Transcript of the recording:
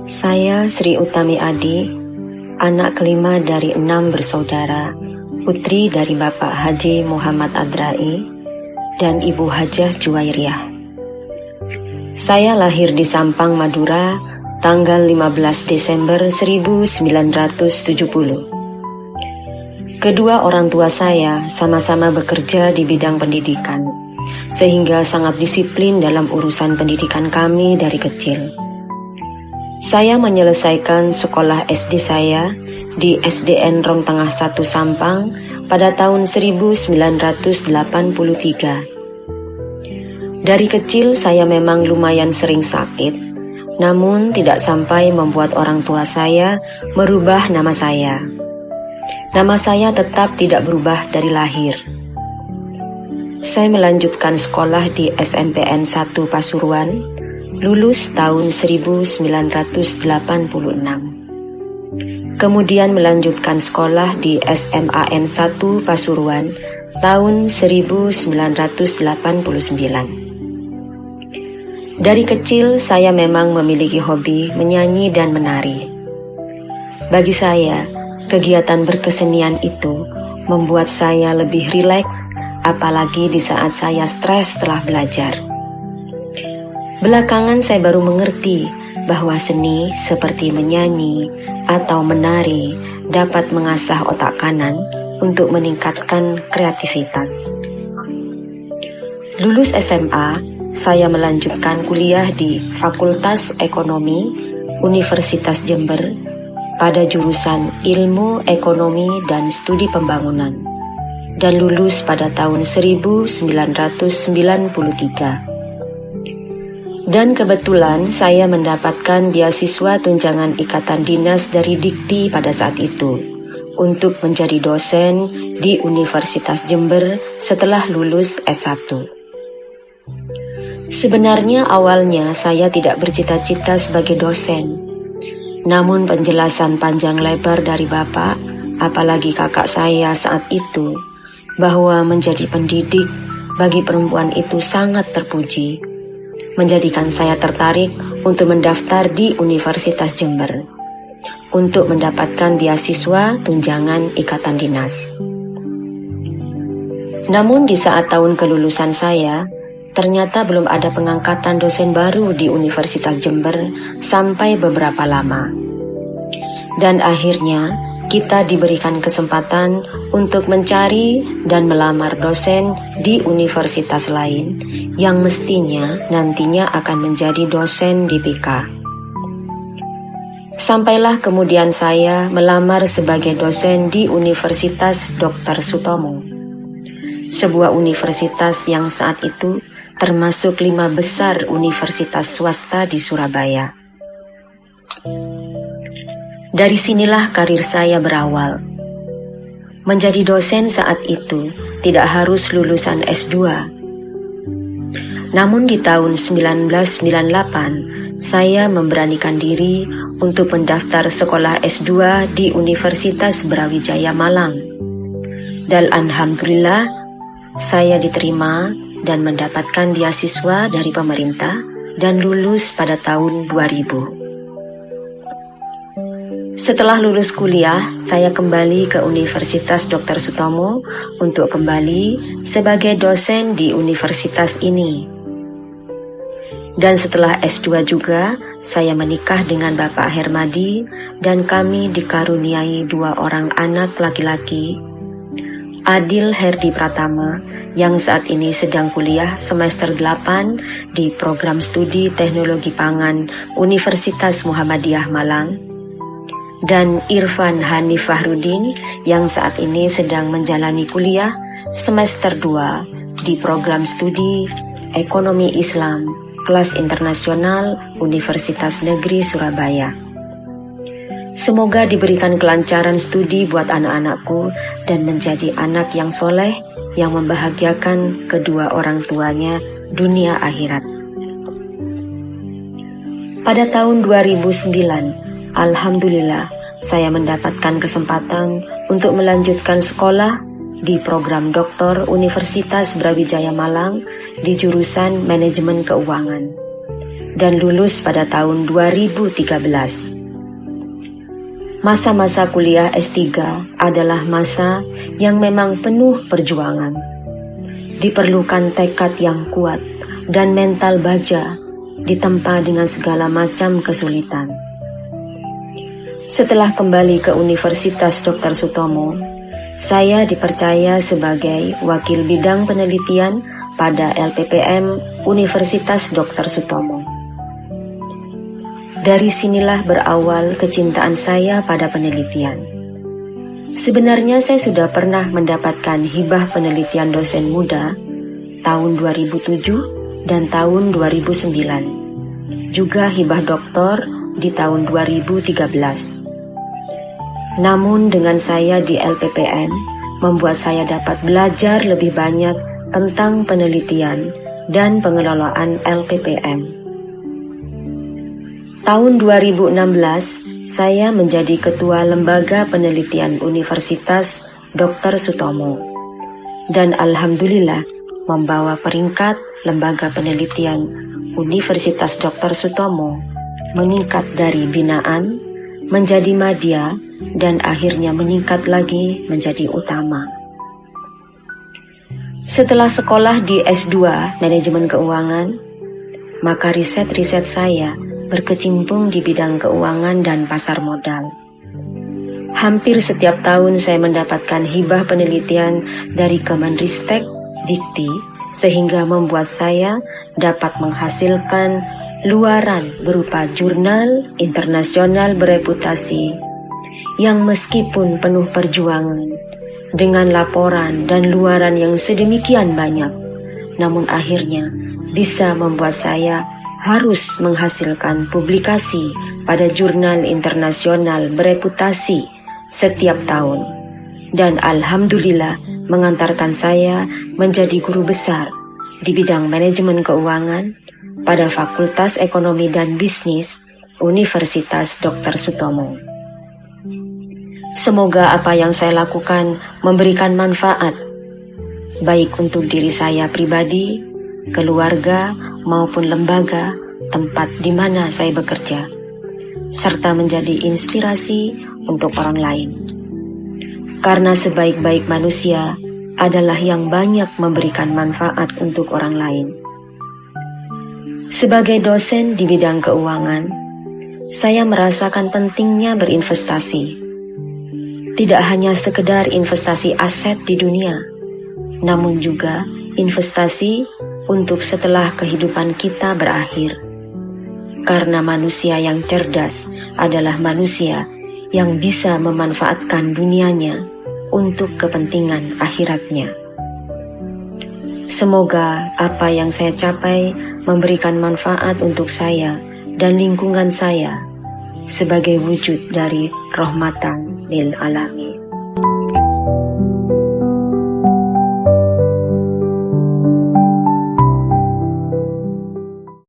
Saya Sri Utami Adi, anak kelima dari 6 bersaudara, putri dari Bapak Haji Muhammad Adrai dan Ibu Hajah Juwairiyah. Saya lahir di Sampang, Madura, tanggal 15 Desember 1970. Kedua orang tua saya sama-sama bekerja di bidang pendidikan, sehingga sangat disiplin dalam urusan pendidikan kami dari kecil. Saya menyelesaikan sekolah SD saya di SDN Rong Tengah 1 Sampang pada tahun 1983. Dari kecil saya memang lumayan sering sakit, namun tidak sampai membuat orang tua saya merubah nama saya. Nama saya tetap tidak berubah dari lahir. Saya melanjutkan sekolah di SMPN 1 Pasuruan, lulus tahun 1986. Kemudian melanjutkan sekolah di SMAN 1 Pasuruan tahun 1989. Dari kecil saya memang memiliki hobi menyanyi dan menari. Bagi saya, kegiatan berkesenian itu membuat saya lebih rileks, apalagi di saat saya stres setelah belajar. Belakangan saya baru mengerti bahwa seni seperti menyanyi atau menari dapat mengasah otak kanan untuk meningkatkan kreativitas. Lulus SMA, saya melanjutkan kuliah di Fakultas Ekonomi Universitas Jember pada jurusan Ilmu Ekonomi dan Studi Pembangunan dan lulus pada tahun 1993. Dan kebetulan saya mendapatkan beasiswa tunjangan ikatan dinas dari Dikti pada saat itu untuk menjadi dosen di Universitas Jember setelah lulus S1. Sebenarnya awalnya saya tidak bercita-cita sebagai dosen, namun penjelasan panjang lebar dari Bapak, apalagi kakak saya saat itu, bahwa menjadi pendidik bagi perempuan itu sangat terpuji, menjadikan saya tertarik untuk mendaftar di Universitas Jember untuk mendapatkan beasiswa tunjangan ikatan dinas. Namun di saat tahun kelulusan saya, ternyata belum ada pengangkatan dosen baru di Universitas Jember sampai beberapa lama. Dan akhirnya kita diberikan kesempatan untuk mencari dan melamar dosen di universitas lain yang mestinya nantinya akan menjadi dosen di PIKA. Sampailah kemudian saya melamar sebagai dosen di Universitas Dr. Sutomo, sebuah universitas yang saat itu termasuk 5 besar universitas swasta di Surabaya. Dari sinilah karir saya berawal. Menjadi dosen saat itu tidak harus lulusan S2. Namun di tahun 1998, saya memberanikan diri untuk mendaftar sekolah S2 di Universitas Brawijaya Malang. Dan alhamdulillah, saya diterima dan mendapatkan beasiswa dari pemerintah dan lulus pada tahun 2000. Setelah lulus kuliah, saya kembali ke Universitas Dr. Sutomo untuk kembali sebagai dosen di universitas ini. Dan setelah S2 juga, saya menikah dengan Bapak Hermadi dan kami dikaruniai 2 orang anak laki-laki, Adil Herdi Pratama yang saat ini sedang kuliah semester 8 di program studi Teknologi Pangan Universitas Muhammadiyah Malang, dan Irfan Hanif Fahrudin yang saat ini sedang menjalani kuliah semester 2 di program studi Ekonomi Islam kelas internasional Universitas Negeri Surabaya. Semoga diberikan kelancaran studi buat anak-anakku dan menjadi anak yang soleh yang membahagiakan kedua orang tuanya dunia akhirat. Pada tahun 2009, alhamdulillah, saya mendapatkan kesempatan untuk melanjutkan sekolah di program doktor Universitas Brawijaya Malang di jurusan Manajemen Keuangan. dan lulus pada tahun 2013. Masa-masa kuliah S3 adalah masa yang memang penuh perjuangan. Diperlukan tekad yang kuat dan mental baja ditempa dengan segala macam kesulitan. Setelah kembali ke Universitas Dr. Sutomo, saya dipercaya sebagai wakil bidang penelitian pada LPPM Universitas Dr. Sutomo. Dari sinilah berawal kecintaan saya pada penelitian. Sebenarnya saya sudah pernah mendapatkan hibah penelitian dosen muda tahun 2007 dan tahun 2009. Juga hibah doktor di tahun 2013. Namun dengan saya di LPPM membuat saya dapat belajar lebih banyak tentang penelitian dan pengelolaan LPPM. Tahun 2016, saya menjadi Ketua Lembaga Penelitian Universitas Dr. Sutomo dan alhamdulillah membawa peringkat Lembaga Penelitian Universitas Dr. Sutomo meningkat dari binaan menjadi madya dan akhirnya meningkat lagi menjadi utama. Setelah sekolah di S2 Manajemen Keuangan, maka riset-riset saya berkecimpung di bidang keuangan dan pasar modal. Hampir setiap tahun saya mendapatkan hibah penelitian dari Kemenristek, Dikti, sehingga membuat saya dapat menghasilkan luaran berupa jurnal internasional bereputasi yang meskipun penuh perjuangan dengan laporan dan luaran yang sedemikian banyak, namun akhirnya bisa membuat saya harus menghasilkan publikasi pada jurnal internasional bereputasi setiap tahun, dan alhamdulillah mengantarkan saya menjadi guru besar di bidang manajemen keuangan pada Fakultas Ekonomi dan Bisnis Universitas Dr. Sutomo. Semoga apa yang saya lakukan memberikan manfaat, baik untuk diri saya pribadi, keluarga, maupun lembaga tempat di mana saya bekerja, serta menjadi inspirasi untuk orang lain. Karena sebaik-baik manusia adalah yang banyak memberikan manfaat untuk orang lain. Sebagai dosen di bidang keuangan, saya merasakan pentingnya berinvestasi. Tidak hanya sekedar investasi aset di dunia, namun juga investasi untuk setelah kehidupan kita berakhir. Karena manusia yang cerdas adalah manusia yang bisa memanfaatkan dunianya untuk kepentingan akhiratnya. Semoga apa yang saya capai memberikan manfaat untuk saya dan lingkungan saya sebagai wujud dari rahmatan lil alamin.